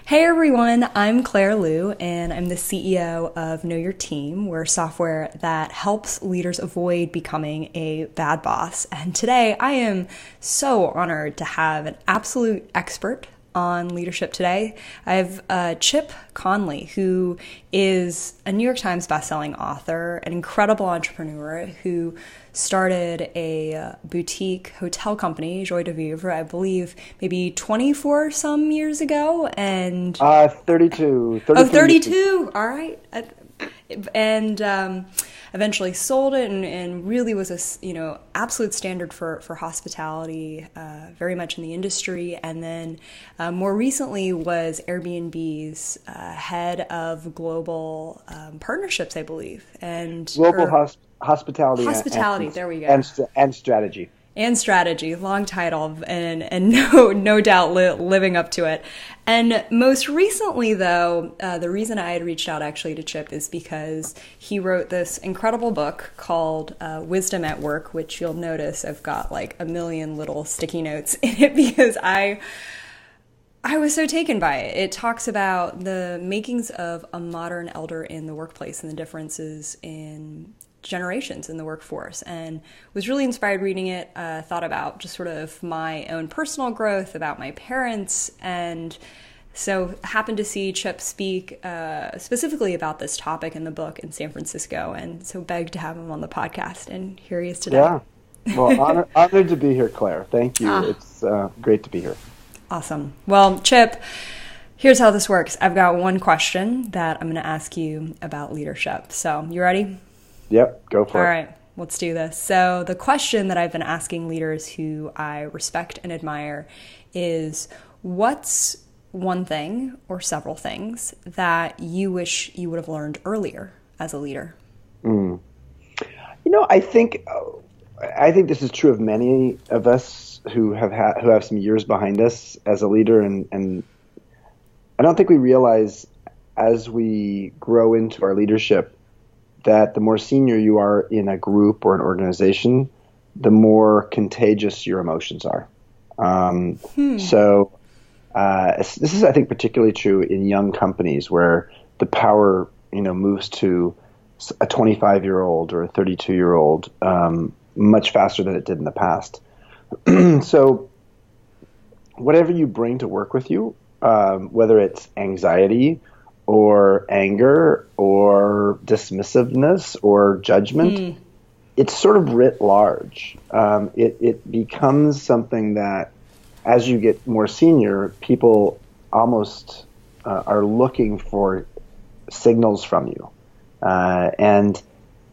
Hey everyone, I'm Claire Liu, and I'm the CEO of Know Your Team. We're software that helps leaders avoid becoming a bad boss. And today I am so honored to have an absolute expert on leadership today. I have Chip Conley, who is a New York Times bestselling author, an incredible entrepreneur who started a boutique hotel company, Joie de Vivre, I believe maybe 24 some years ago. And 32. Oh, 32. All right. And eventually sold it and really was a absolute standard for hospitality, very much in the industry. And then more recently was Airbnb's head of global partnerships, I believe, and hospitality. There we go. And strategy. And strategy, long title, and no doubt living up to it. And most recently, though, the reason I had reached out actually to Chip is because he wrote this incredible book called Wisdom at Work, which you'll notice I've got like a million little sticky notes in it because I was so taken by it. It talks about the makings of a modern elder in the workplace and the differences in generations in the workforce, and was really inspired reading it. Thought about just sort of my own personal growth, about my parents, and so happened to see Chip speak specifically about this topic in the book in San Francisco, and so begged to have him on the podcast, and here he is today. Yeah, well, honored to be here, Claire. Thank you. It's great to be here. Awesome. Well, Chip, here's how this works. I've got one question that I'm going to ask you about leadership. So, you ready? Yep, go for it. All right, let's do this. So the question that I've been asking leaders who I respect and admire is, what's one thing or several things that you wish you would have learned earlier as a leader? I think this is true of many of us who have some years behind us as a leader, and I don't think we realize as we grow into our leadership that the more senior you are in a group or an organization, the more contagious your emotions are. So this is, I think, particularly true in young companies where the power, moves to a 25-year-old or a 32-year-old much faster than it did in the past. So whatever you bring to work with you, whether it's anxiety or anger or dismissiveness or judgment, it's sort of writ large. It becomes something that, as you get more senior, people almost are looking for signals from you. And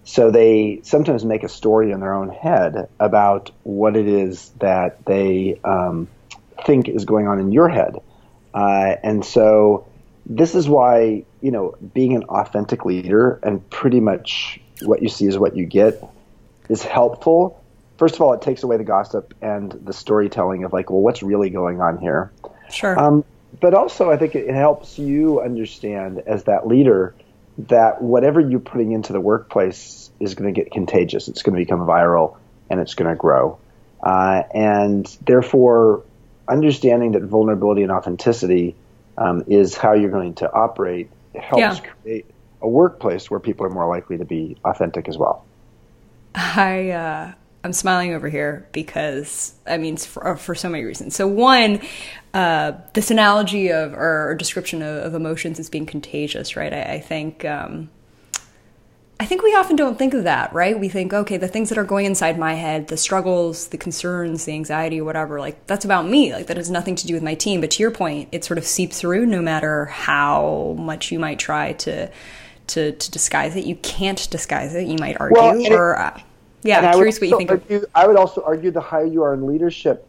so they sometimes make a story in their own head about what it is that they think is going on in your head. And so this is why, being an authentic leader and pretty much what you see is what you get is helpful. First of all, it takes away the gossip and the storytelling of like, well, what's really going on here? Sure. But also I think it helps you understand as that leader that whatever you're putting into the workplace is going to get contagious. It's going to become viral and it's going to grow. And therefore, understanding that vulnerability and authenticity is how you're going to operate. It helps create a workplace where people are more likely to be authentic as well. I'm smiling over here because, for so many reasons. So one, this analogy of or description of emotions as being contagious, right? I think we often don't think of that, right? We think, okay, the things that are going inside my head, the struggles, the concerns, the anxiety, whatever, like that's about me. Like that has nothing to do with my team. But to your point, it sort of seeps through no matter how much you might try to disguise it. You can't disguise it. You might argue. Curious what you think. I would also argue the higher you are in leadership,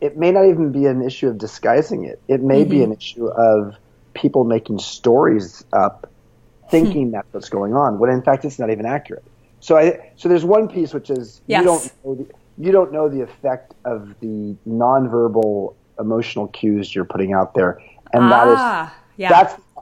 it may not even be an issue of disguising it. It may be an issue of people making stories up thinking that's what's going on, when in fact it's not even accurate. So there's one piece which is you don't know the effect of the nonverbal emotional cues you're putting out there, and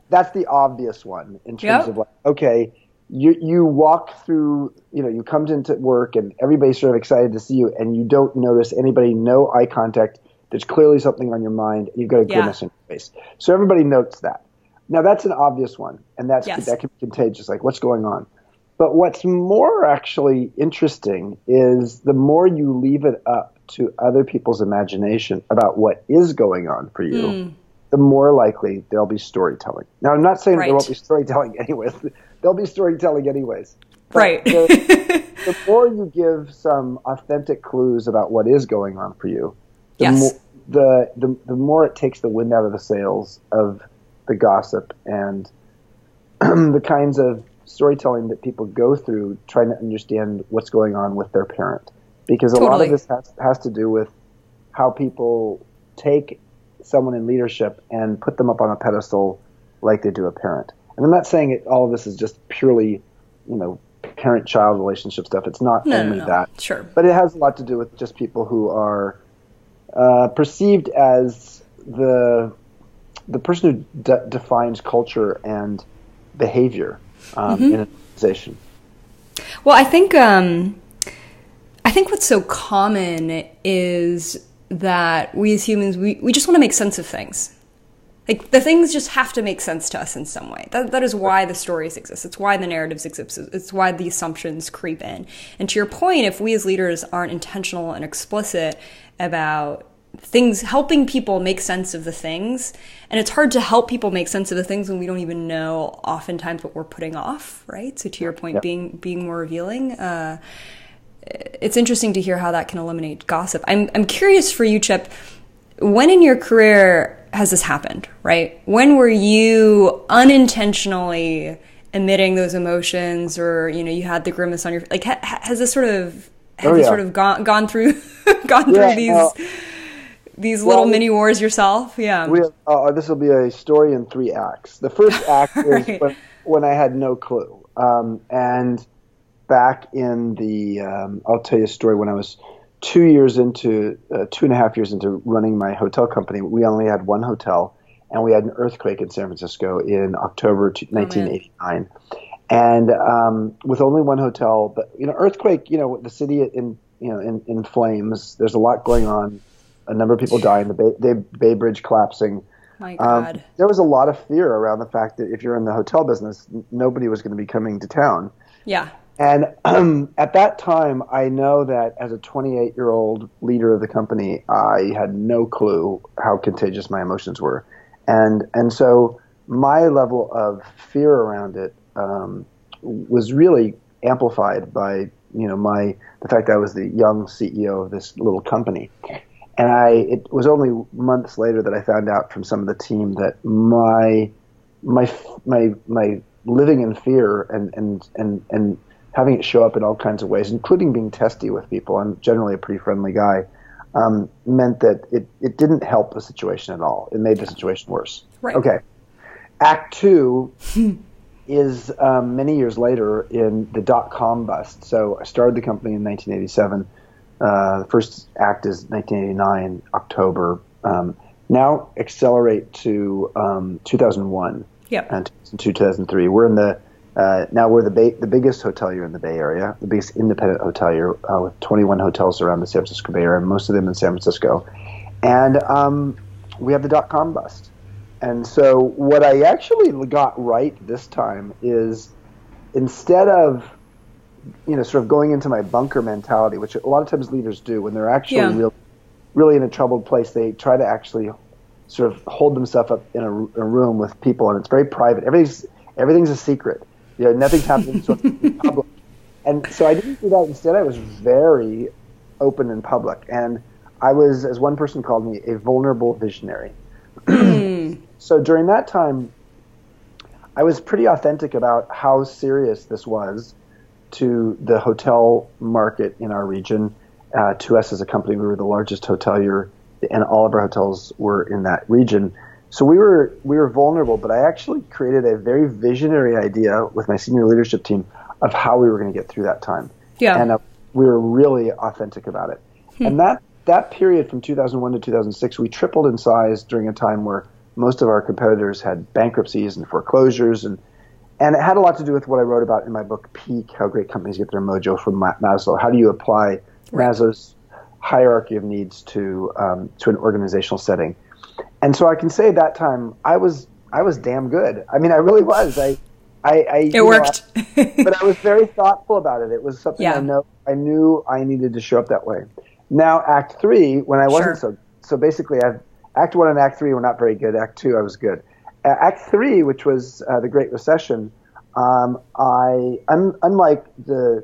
that's the obvious one in terms of like, okay, you walk through, you come into work and everybody's sort of excited to see you, and you don't notice anybody, no eye contact. There's clearly something on your mind. You've got a grimace in your face. So everybody notes that. Now that's an obvious one, and that can be contagious, like what's going on. But what's more actually interesting is the more you leave it up to other people's imagination about what is going on for you, the more likely there'll be storytelling. Now, I'm not saying there won't be storytelling anyways. There'll be storytelling anyways. But the more you give some authentic clues about what is going on for you, the more it takes the wind out of the sails of the gossip and the kinds of storytelling that people go through trying to understand what's going on with their parent. Because a lot of this has to do with how people take someone in leadership and put them up on a pedestal like they do a parent. And I'm not saying all of this is just purely, parent-child relationship stuff. It's not only that. Sure. But it has a lot to do with just people who are perceived as the person who defines culture and behavior in an organization. Well, I think what's so common is that we as humans, we just want to make sense of things. Like, the things just have to make sense to us in some way. That is why the stories exist. It's why the narratives exist. It's why the assumptions creep in. And to your point, if we as leaders aren't intentional and explicit about things, helping people make sense of the things, and it's hard to help people make sense of the things when we don't even know oftentimes what we're putting off, right? So to your point, being more revealing, it's interesting to hear how that can eliminate gossip. I'm curious for you, Chip, when in your career has this happened, right? When were you unintentionally emitting those emotions, or you had the grimace on your face? Like, has this sort of gone through these little mini wars yourself? Yeah. This will be a story in 3 acts. The first act is when I had no clue, and back in the I'll tell you a story when I was 2.5 years into running my hotel company. We only had one hotel, and we had an earthquake in San Francisco in October 1989. And with only one hotel, but earthquake, the city in flames. There's a lot going on. A number of people dying. The Bay Bridge collapsing. My God. There was a lot of fear around the fact that if you're in the hotel business, nobody was going to be coming to town. Yeah. And at that time, I know that as a 28-year-old leader of the company, I had no clue how contagious my emotions were. And so my level of fear around it was really amplified by, the fact that I was the young CEO of this little company. And it was only months later that I found out from some of the team that my living in fear and having it show up in all kinds of ways, including being testy with people — I'm generally a pretty friendly guy — meant that it didn't help the situation at all. It made the situation worse. Right. Okay. Act 2 is many years later in the dot-com bust. So I started the company in 1987. The first act is 1989, October. Now accelerate to 2001 and 2003. We're in the now we're the biggest hotelier in the Bay Area, the biggest independent hotelier with 21 hotels around the San Francisco Bay Area, most of them in San Francisco. And we have the dot-com bust. And so what I actually got right this time is, instead of sort of going into my bunker mentality, which a lot of times leaders do when they're actually really in a troubled place, they try to actually sort of hold themselves up in a room with people, and it's very private. Everything's a secret. Nothing's happening sort of in public. And so I didn't do that. Instead, I was very open in public, and I was, as one person called me, a vulnerable visionary. So during that time, I was pretty authentic about how serious this was to the hotel market in our region. To us as a company, we were the largest hotelier, and all of our hotels were in that region. So we were vulnerable, but I actually created a very visionary idea with my senior leadership team of how we were going to get through that time. Yeah. And we were really authentic about it. And that period from 2001 to 2006, we tripled in size during a time where most of our competitors had bankruptcies and foreclosures, and it had a lot to do with what I wrote about in my book, Peak: How Great Companies Get Their Mojo, from Maslow. How do you apply Maslow's hierarchy of needs to an organizational setting? And so I can say that time I was damn good. I mean, I really was. It worked. But I was very thoughtful about it. It was something I knew I needed to show up that way. Now, Act 3, when I wasn't so basically, Act 1 and Act 3 were not very good. Act 2, I was good. Act 3, which was the Great Recession, unlike the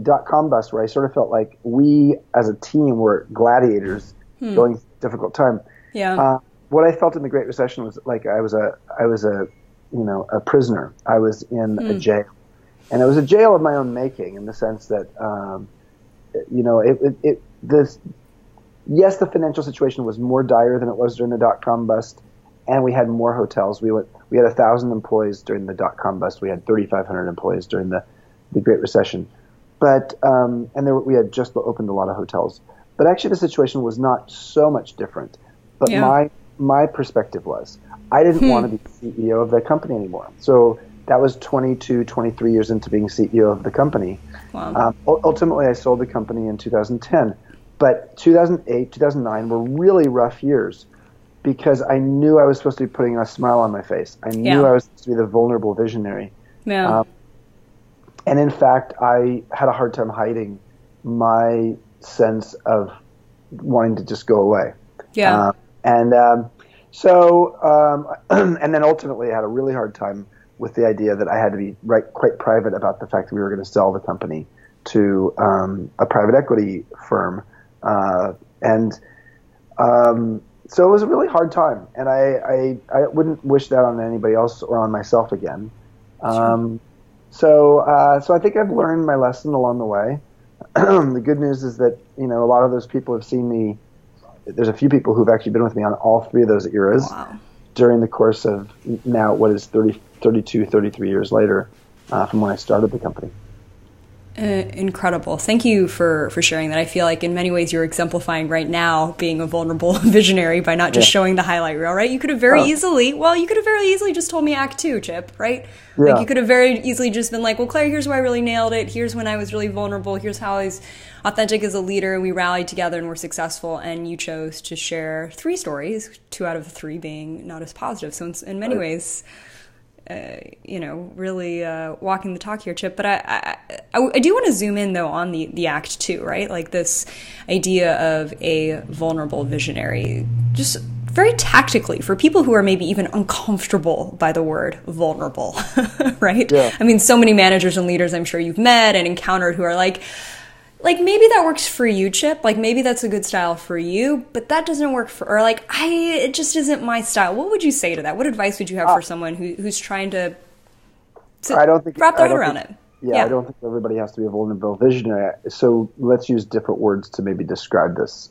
dot-com bust, where I sort of felt like we as a team were gladiators going through a difficult time. Yeah. What I felt in the Great Recession was like I was a prisoner. I was in a jail, and it was a jail of my own making, in the sense that the financial situation was more dire than it was during the dot-com bust, and we had more hotels. We had 1,000 employees during the dot-com bust. We had 3,500 employees during the Great Recession, but we had just opened a lot of hotels. But actually, the situation was not so much different. But my perspective was, I didn't want to be CEO of the company anymore. So that was 22, 23 years into being CEO of the company. Wow. Ultimately, I sold the company in 2010. But 2008, 2009 were really rough years, because I knew I was supposed to be putting a smile on my face. I knew I was supposed to be the vulnerable visionary. Yeah. And in fact, I had a hard time hiding my sense of wanting to just go away. Yeah. And then ultimately I had a really hard time with the idea that I had to be quite private about the fact that we were going to sell the company to a private equity firm. So it was a really hard time, and I wouldn't wish that on anybody else or on myself again. So I think I've learned my lesson along the way. The good news is that, a lot of those people have seen me. There's a few people who've actually been with me on all three of those eras during the course of now what is 32, 33 years later from when I started the company. Incredible. Thank you for sharing that. I feel like in many ways you're exemplifying right now being a vulnerable visionary by not just showing the highlight reel, right? You could have very easily just told me Act 2, Chip, right? Yeah. Like you could have very easily just been like, well, Claire, here's where I really nailed it. Here's when I was really vulnerable. Here's how I was authentic as a leader, and we rallied together and were successful. And you chose to share 3 stories, 2 out of the 3 being not as positive. So in many ways, really walking the talk here, Chip. But I do want to zoom in, though, on the Act 2, right? Like this idea of a vulnerable visionary, just very tactically for people who are maybe even uncomfortable by the word vulnerable, right? Yeah. I mean, so many managers and leaders I'm sure you've met and encountered who are like maybe that works for you, Chip. Like maybe that's a good style for you, but that doesn't work it just isn't my style. What would you say to that? What advice would you have for someone who's trying to wrap their head around it? Yeah, I don't think everybody has to be a vulnerable visionary. So let's use different words to maybe describe this.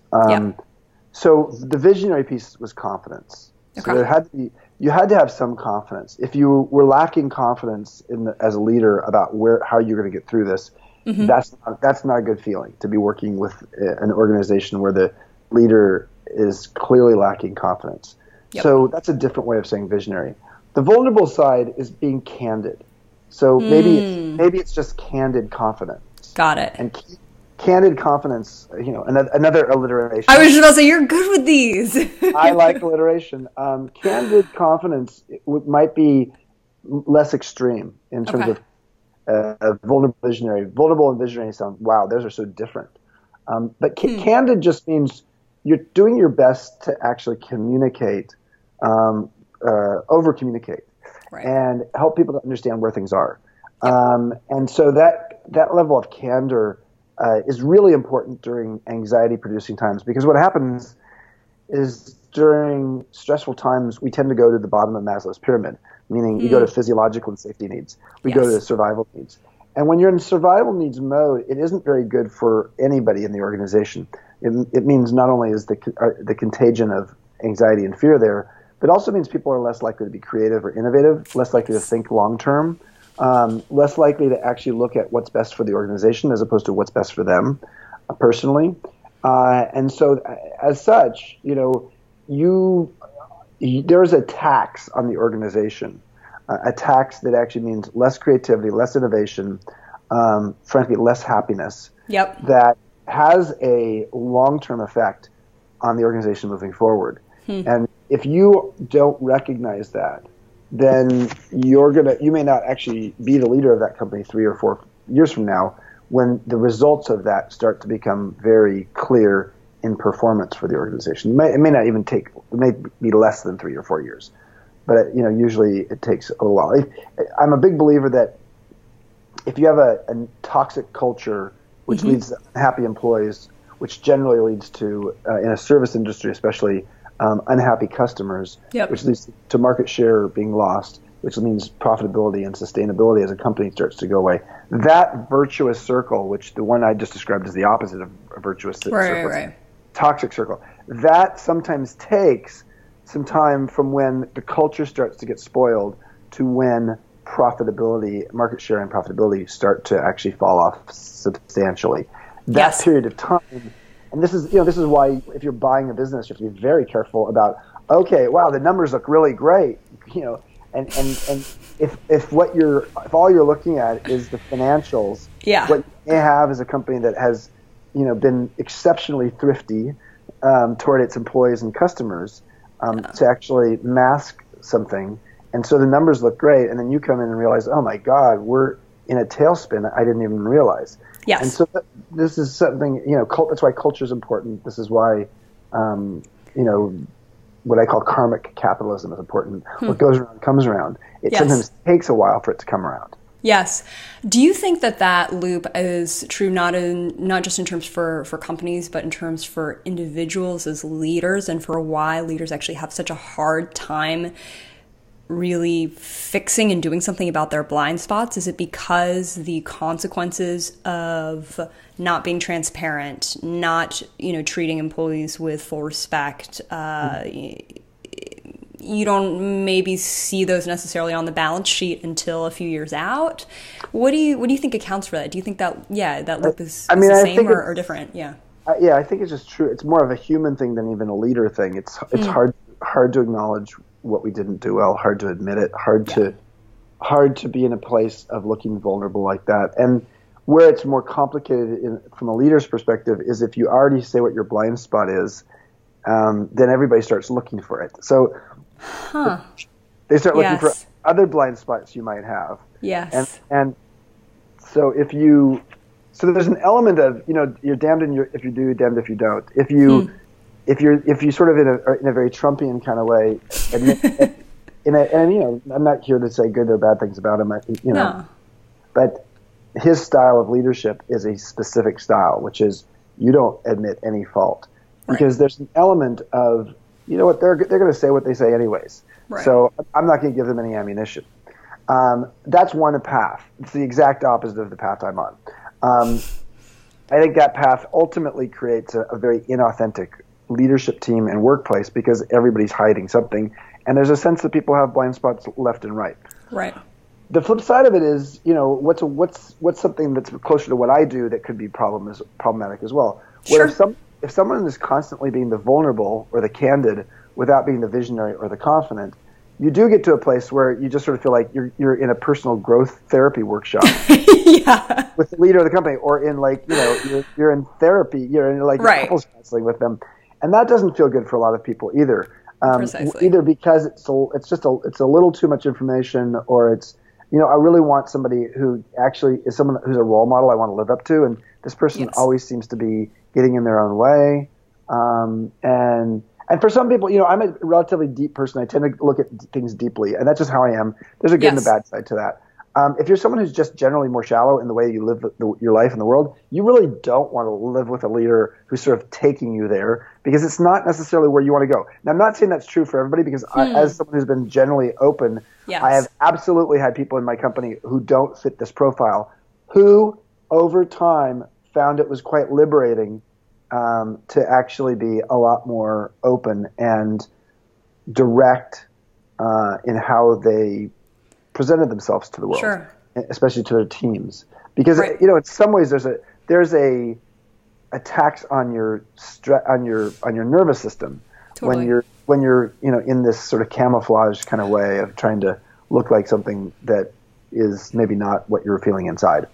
So the visionary piece was confidence. Okay. So you had to have some confidence. If you were lacking confidence as a leader about how you're going to get through this, that's not a good feeling to be working with an organization where the leader is clearly lacking confidence. Yep. So that's a different way of saying visionary. The vulnerable side is being candid. So maybe it's just candid confidence. Got it. And candid confidence, another alliteration. I was just about to say, you're good with these. I like alliteration. Candid confidence might be less extreme in terms of vulnerable visionary. Vulnerable and visionary sound, wow, those are so different. But candid just means you're doing your best to actually communicate, over-communicate, right, and help people to understand where things are. Yep. And so that level of candor is really important during anxiety-producing times, because what happens is during stressful times, we tend to go to the bottom of Maslow's pyramid, meaning you go to physiological and safety needs. We go to survival needs. And when you're in survival needs mode, it isn't very good for anybody in the organization. It means not only is the contagion of anxiety and fear there, but also means people are less likely to be creative or innovative, less likely to think long-term, less likely to actually look at what's best for the organization as opposed to what's best for them personally. And so as such, there's a tax on the organization, a tax that actually means less creativity, less innovation, frankly, less happiness. Yep. That has a long-term effect on the organization moving forward. And if you don't recognize that, then you may not actually be the leader of that company 3 or 4 years from now, when the results of that start to become very clear in performance for the organization. It may not even take, it may be less than 3 or 4 years, but usually it takes a little while. I'm a big believer that if you have a toxic culture, which leads to unhappy employees, which generally leads to, in a service industry especially, unhappy customers, which leads to market share being lost, which means profitability and sustainability as a company starts to go away. That virtuous circle, which the one I just described as the opposite of a virtuous circle, toxic circle, that sometimes takes some time from when the culture starts to get spoiled to when profitability, market share and profitability start to actually fall off substantially. That period of time, and this is why if you're buying a business, you have to be very careful about, okay, wow, the numbers look really great, and if all you're looking at is the financials, what you may have is a company that has, been exceptionally thrifty toward its employees and customers to actually mask something. And so the numbers look great, and then you come in and realize, oh my God, we're in a tailspin I didn't even realize. Yes. And so this is something, that's why culture is important. This is why, what I call karmic capitalism is important. What goes around comes around. It sometimes takes a while for it to come around. Yes. Do you think that loop is true not just in terms for companies, but in terms for individuals as leaders, and for why leaders actually have such a hard time really fixing and doing something about their blind spots? Is it because the consequences of not being transparent, not treating employees with full respect, you don't maybe see those necessarily on the balance sheet until a few years out? What do you think accounts for that? Do you think that that loop is the same or different? I think it's just true. It's more of a human thing than even a leader thing. It's hard to acknowledge what we didn't do well, hard to admit it, hard to be in a place of looking vulnerable like that. And where it's more complicated from a leader's perspective is if you already say what your blind spot is, then everybody starts looking for it. So they start looking for other blind spots you might have. Yes. And so so there's an element of, you're damned if you do, damned if you don't. If you sort of in a very Trumpian kind of way, I'm not here to say good or bad things about him, but his style of leadership is a specific style, which is you don't admit any fault, because there's an element of, they're going to say what they say anyways, so I'm not going to give them any ammunition. That's one path. It's the exact opposite of the path I'm on. I think that path ultimately creates a very inauthentic leadership team and workplace, because everybody's hiding something, and there's a sense that people have blind spots left and right. Right. The flip side of it is, what's something that's closer to what I do that could be problematic as well. Where if someone is constantly being the vulnerable or the candid without being the visionary or the confident, you do get to a place where you just sort of feel like you're in a personal growth therapy workshop with the leader of the company, or in you're in therapy, you're in couples counseling with them. And that doesn't feel good for a lot of people either. Either because it's a little too much information, or it's, I really want somebody who actually is someone who's a role model I want to live up to, and this person always seems to be getting in their own way. And for some people, I'm a relatively deep person. I tend to look at things deeply, and that's just how I am. There's a good and a bad side to that. If you're someone who's just generally more shallow in the way you live your life in the world, you really don't want to live with a leader who's sort of taking you there, because it's not necessarily where you want to go. Now, I'm not saying that's true for everybody, because as someone who's been generally open, I have absolutely had people in my company who don't fit this profile, who over time found it was quite liberating to actually be a lot more open and direct in how they presented themselves to the world, especially to their teams, because in some ways there's a tax on your nervous system when you're in this sort of camouflage kind of way of trying to look like something that is maybe not what you're feeling inside.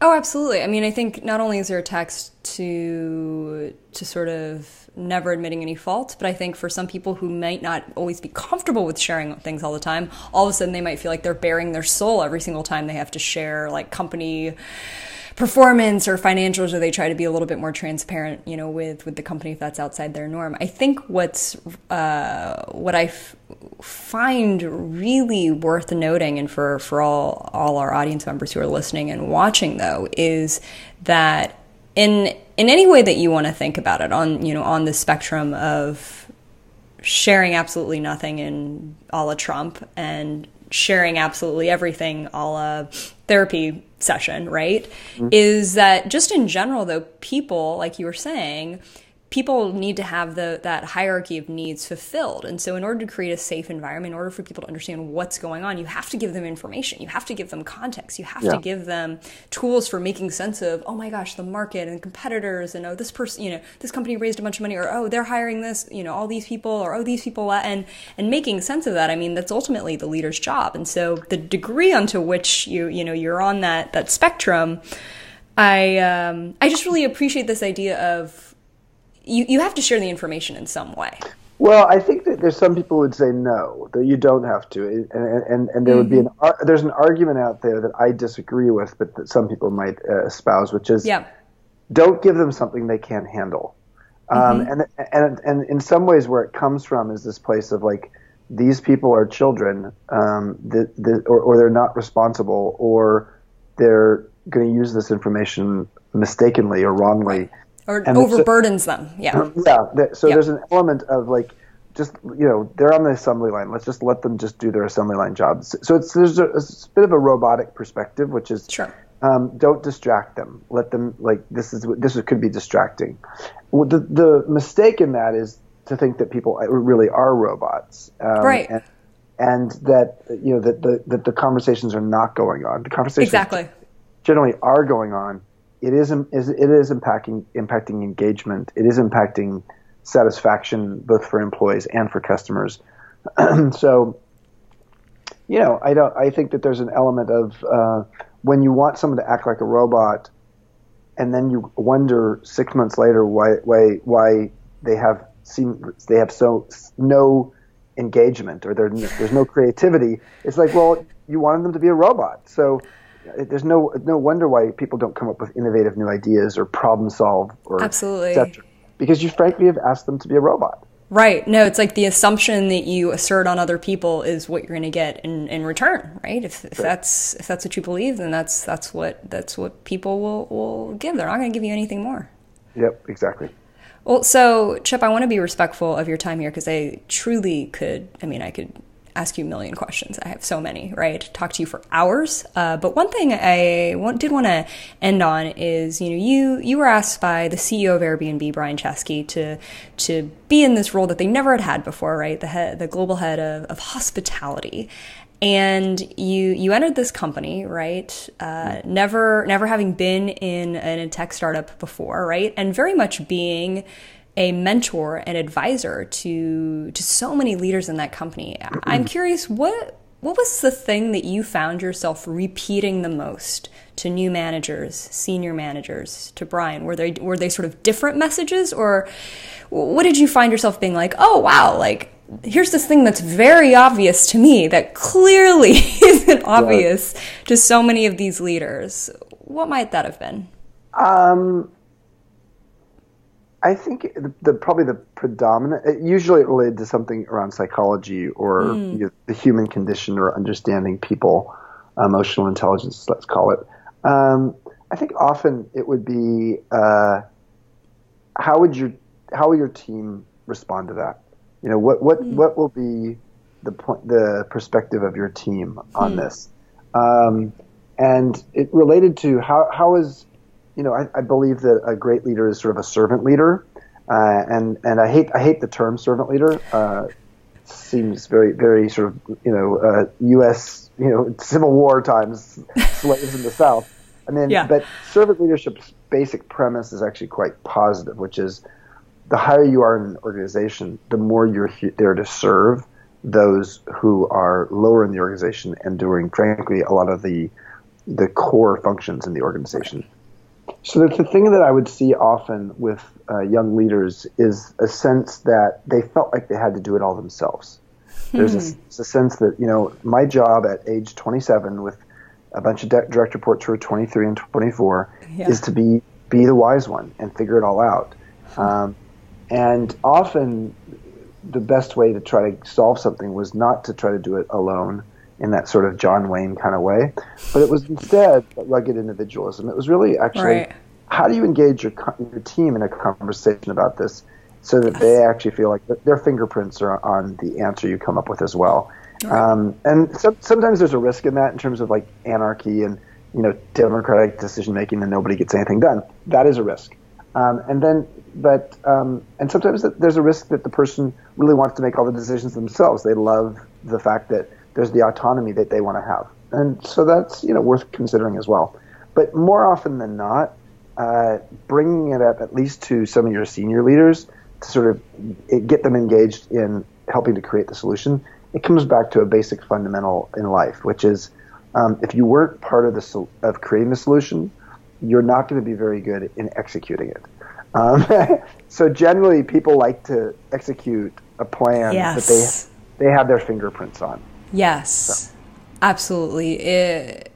Oh, absolutely. I mean, I think not only is there a text to sort of never admitting any fault, but I think for some people who might not always be comfortable with sharing things all the time, all of a sudden they might feel like they're bearing their soul every single time they have to share like company performance or financials, or they try to be a little bit more transparent, you know, with the company if that's outside their norm. I think what I find really worth noting, and for all our audience members who are listening and watching, though, is that in any way that you want to think about it, on the spectrum of sharing absolutely nothing in a la Trump and sharing absolutely everything a la therapy session, right? Mm-hmm. Is that just in general, though, people, like you were saying, people need to have that hierarchy of needs fulfilled. And so in order to create a safe environment, in order for people to understand what's going on, you have to give them information. You have to give them context. You have to give them tools for making sense of, oh my gosh, the market and competitors, and oh, this person, you know, this company raised a bunch of money, or oh, they're hiring this, you know, all these people, or oh, these people, and making sense of that. I mean, that's ultimately the leader's job. And so the degree onto which you're on that spectrum, I just really appreciate this idea of, you have to share the information in some way. Well, I think that there's some people who would say no, that you don't have to, and there would be there's an argument out there that I disagree with, but that some people might espouse, which is, don't give them something they can't handle. And in some ways, where it comes from is this place of like, these people are children, or they're not responsible, or they're going to use this information mistakenly or wrongly. Right. Or overburdens them, So there's an element of like, just, you know, they're on the assembly line. Let's just let them just do their assembly line jobs. So there's a bit of a robotic perspective, which is, don't distract them. Let them, like, this could be distracting. Well, the mistake in that is to think that people really are robots, right? And that, you know, that the conversations are not going on. The conversations generally are going on. It is impacting engagement. It is impacting satisfaction, both for employees and for customers. So, you know, I think that there's an element of when you want someone to act like a robot, and then you wonder 6 months later why they have no engagement, or there's no creativity. It's like, well, you wanted them to be a robot, so there's no wonder why people don't come up with innovative new ideas or problem solve, or absolutely, et cetera, because you frankly have asked them to be a robot. Right. No, it's like the assumption that you assert on other people is what you're going to get in return, right? If that's what you believe, then that's what people will give. They're not going to give you anything more. Yep, exactly. Well, so Chip, I want to be respectful of your time here, because I truly could. I mean, I could ask you a million questions. I have so many, right? Talk to you for hours. But one thing I did want to end on is, you know, you were asked by the CEO of Airbnb, Brian Chesky, to be in this role that they never had before, right? The global head of hospitality. And you entered this company, right? Never having been in a tech startup before, right? And very much being a mentor and advisor to so many leaders in that company. I'm curious, what was the thing that you found yourself repeating the most to new managers, senior managers, to Brian? Were they sort of different messages, or what did you find yourself being like, oh wow, like here's this thing that's very obvious to me that clearly isn't obvious to so many of these leaders? What might that have been? I think probably the predominant, usually it related to something around psychology, or the human condition, or understanding people, emotional intelligence, let's call it. I think often it would be, how will your team respond to that? You know, what will be the perspective of your team on this? And it related to how is, you know, I believe that a great leader is sort of a servant leader, and I hate the term servant leader. Seems very, very sort of, you know, U.S. you know, Civil War times, slaves in the South. I mean, but servant leadership's basic premise is actually quite positive, which is the higher you are in an organization, the more you're there to serve those who are lower in the organization and doing, frankly, a lot of the the core functions in the organization. So the thing that I would see often with young leaders is a sense that they felt like they had to do it all themselves. There's a sense that, you know, my job at age 27 with a bunch of direct reports who are 23 and 24 is to be the wise one and figure it all out. And often the best way to try to solve something was not to try to do it alone in that sort of John Wayne kind of way, but it was instead rugged individualism. It was really actually, how do you engage your team in a conversation about this so that they actually feel like their fingerprints are on the answer you come up with as well. And sometimes there's a risk in that in terms of like anarchy and, you know, democratic decision making and nobody gets anything done. That is a risk. And sometimes there's a risk that the person really wants to make all the decisions themselves. They love the fact that there's the autonomy that they want to have. And so that's, you know, worth considering as well. But more often than not, bringing it up at least to some of your senior leaders to sort of get them engaged in helping to create the solution, it comes back to a basic fundamental in life, which is if you weren't part of creating the solution, you're not going to be very good in executing it. So generally, people like to execute a plan that they have their fingerprints on. Yes, absolutely.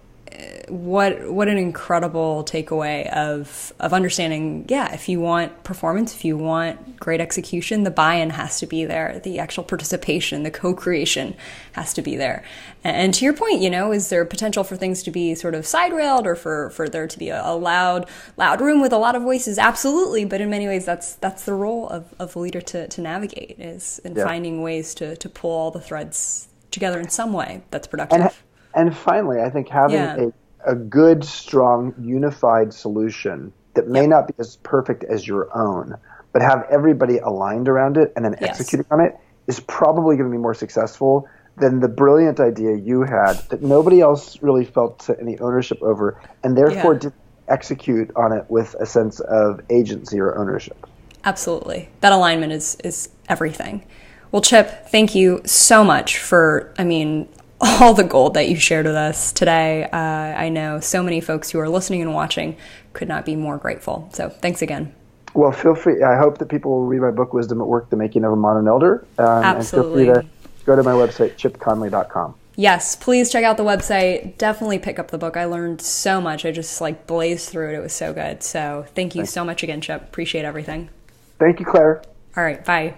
What an incredible takeaway of understanding, if you want performance, if you want great execution, the buy-in has to be there. The actual participation, the co-creation has to be there. And to your point, you know, is there potential for things to be sort of side-railed or for there to be a loud room with a lot of voices? Absolutely. But in many ways, that's the role of the leader to navigate, is in finding ways to pull all the threads together in some way that's productive. And finally, I think having a good, strong, unified solution that may not be as perfect as your own, but have everybody aligned around it and then executing on it is probably going to be more successful than the brilliant idea you had that nobody else really felt any ownership over and therefore didn't execute on it with a sense of agency or ownership. Absolutely. That alignment is everything. Well, Chip, thank you so much for, all the gold that you shared with us today. I know so many folks who are listening and watching could not be more grateful. So thanks again. Well, feel free. I hope that people will read my book, Wisdom at Work, The Making of a Modern Elder. Absolutely. And feel free to go to my website, chipconley.com. Yes, please check out the website. Definitely pick up the book. I learned so much. I just blazed through it. It was so good. So thank you so much again, Chip. Appreciate everything. Thank you, Claire. All right. Bye.